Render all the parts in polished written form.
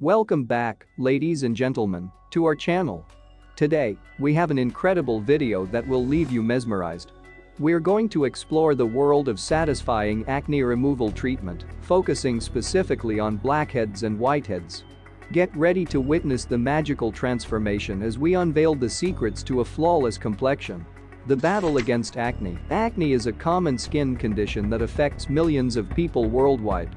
Welcome back, ladies and gentlemen, to our channel. Today, we have an incredible video that will leave you mesmerized. We're going to explore the world of satisfying acne removal treatment, focusing specifically on blackheads and whiteheads. Get ready to witness the magical transformation as we unveil the secrets to a flawless complexion. The battle against acne. Acne is a common skin condition that affects millions of people worldwide.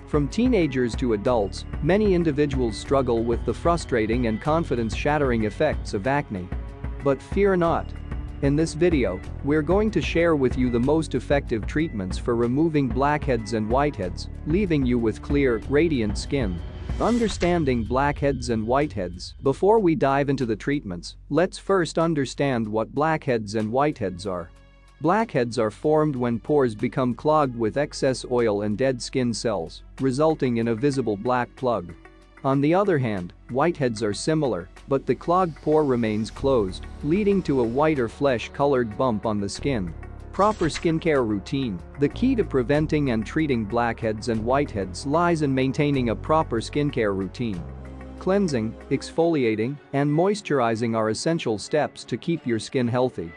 From teenagers to adults, many individuals struggle with the frustrating and confidence-shattering effects of acne. But fear not. In this video, we're going to share with you the most effective treatments for removing blackheads and whiteheads, leaving you with clear, radiant skin. Understanding blackheads and whiteheads. Before we dive into the treatments, let's first understand what blackheads and whiteheads are. Blackheads are formed when pores become clogged with excess oil and dead skin cells, resulting in a visible black plug. On the other hand, whiteheads are similar, but the clogged pore remains closed, leading to a whiter flesh-colored bump on the skin. Proper skincare routine. The key to preventing and treating blackheads and whiteheads lies in maintaining a proper skincare routine. Cleansing, exfoliating, and moisturizing are essential steps to keep your skin healthy.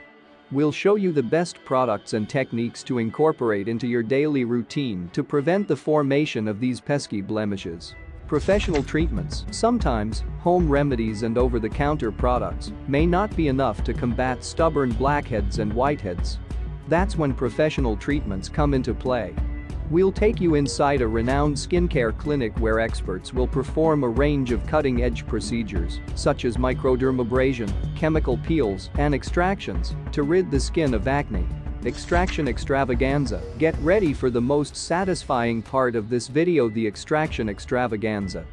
We'll show you the best products and techniques to incorporate into your daily routine to prevent the formation of these pesky blemishes. Professional treatments. Sometimes, home remedies and over-the-counter products may not be enough to combat stubborn blackheads and whiteheads. That's when professional treatments come into play. We'll take you inside a renowned skincare clinic where experts will perform a range of cutting-edge procedures, such as microdermabrasion, chemical peels, and extractions, to rid the skin of acne. Extraction Extravaganza. Get ready for the most satisfying part of this video, the Extraction Extravaganza.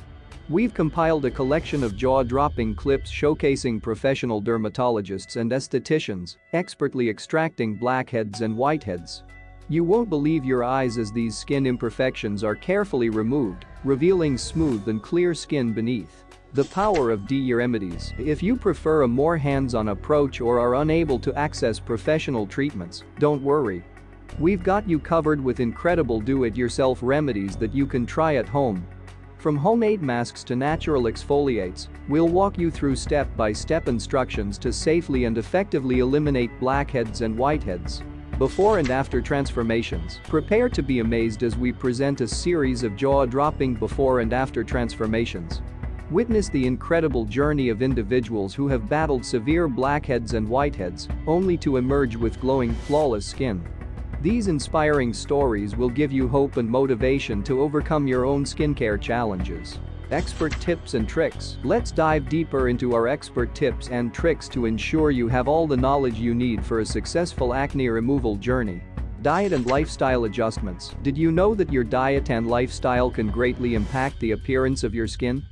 We've compiled a collection of jaw-dropping clips showcasing professional dermatologists and estheticians expertly extracting blackheads and whiteheads. You won't believe your eyes as these skin imperfections are carefully removed, revealing smooth and clear skin beneath. The Power of DIY Remedies. If you prefer a more hands-on approach or are unable to access professional treatments, don't worry. We've got you covered with incredible do-it-yourself remedies that you can try at home. From homemade masks to natural exfoliates, we'll walk you through step-by-step instructions to safely and effectively eliminate blackheads and whiteheads. Before and after transformations. Prepare to be amazed as we present a series of jaw-dropping before and after transformations. Witness the incredible journey of individuals who have battled severe blackheads and whiteheads, only to emerge with glowing, flawless skin. These inspiring stories will give you hope and motivation to overcome your own skincare challenges. Expert tips and tricks. Let's dive deeper into our expert tips and tricks to ensure you have all the knowledge you need for a successful acne removal journey. Diet and lifestyle adjustments. Did you know that your diet and lifestyle can greatly impact the appearance of your skin?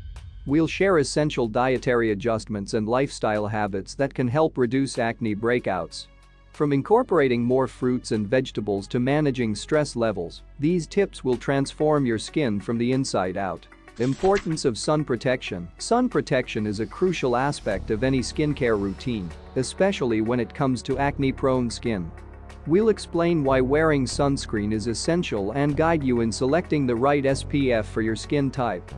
We'll share essential dietary adjustments and lifestyle habits that can help reduce acne breakouts. From incorporating more fruits and vegetables to managing stress levels, these tips will transform your skin from the inside out. Importance of sun protection. Sun protection is a crucial aspect of any skincare routine, especially when it comes to acne-prone skin. We'll explain why wearing sunscreen is essential and guide you in selecting the right SPF for your skin type.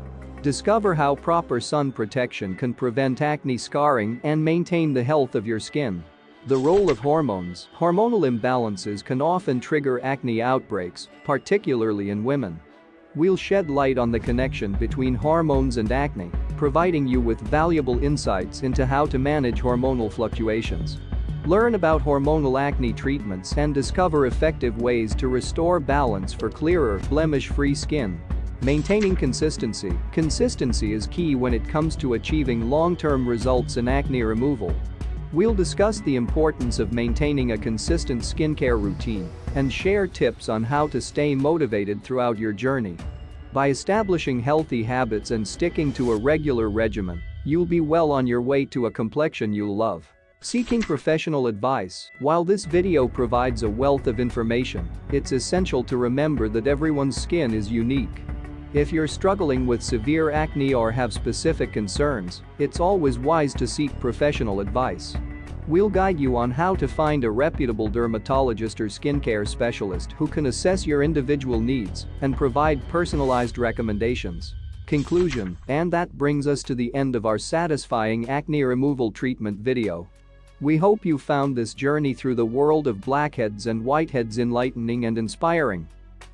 Discover how proper sun protection can prevent acne scarring and maintain the health of your skin. The role of hormones. Hormonal imbalances can often trigger acne outbreaks, particularly in women. We'll shed light on the connection between hormones and acne, providing you with valuable insights into how to manage hormonal fluctuations. Learn about hormonal acne treatments and discover effective ways to restore balance for clearer, blemish-free skin. Maintaining consistency. Consistency is key when it comes to achieving long-term results in acne removal. We'll discuss the importance of maintaining a consistent skincare routine and share tips on how to stay motivated throughout your journey. By establishing healthy habits and sticking to a regular regimen, you'll be well on your way to a complexion you'll love. Seeking professional advice. While this video provides a wealth of information, it's essential to remember that everyone's skin is unique. If you're struggling with severe acne or have specific concerns, it's always wise to seek professional advice. We'll guide you on how to find a reputable dermatologist or skincare specialist who can assess your individual needs and provide personalized recommendations. Conclusion, and that brings us to the end of our satisfying acne removal treatment video. We hope you found this journey through the world of blackheads and whiteheads enlightening and inspiring.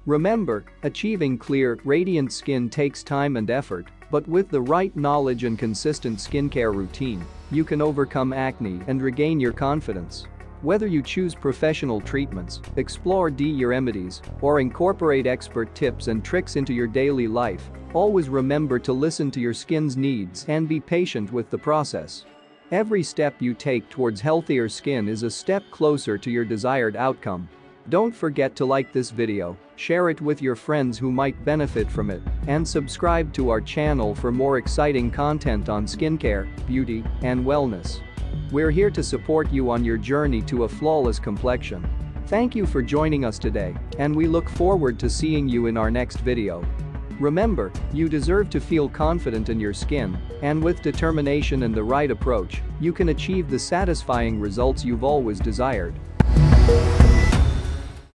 Remember, achieving clear, radiant skin takes time and effort, but with the right knowledge and consistent skincare routine, you can overcome acne and regain your confidence. Whether you choose professional treatments, explore DIY remedies, or incorporate expert tips and tricks into your daily life, always remember to listen to your skin's needs and be patient with the process. Every step you take towards healthier skin is a step closer to your desired outcome. Don't forget to like this video, share it with your friends who might benefit from it, and subscribe to our channel for more exciting content on skincare, beauty, and wellness. We're here to support you on your journey to a flawless complexion. Thank you for joining us today, and we look forward to seeing you in our next video. Remember, you deserve to feel confident in your skin, and with determination and the right approach, you can achieve the satisfying results you've always desired.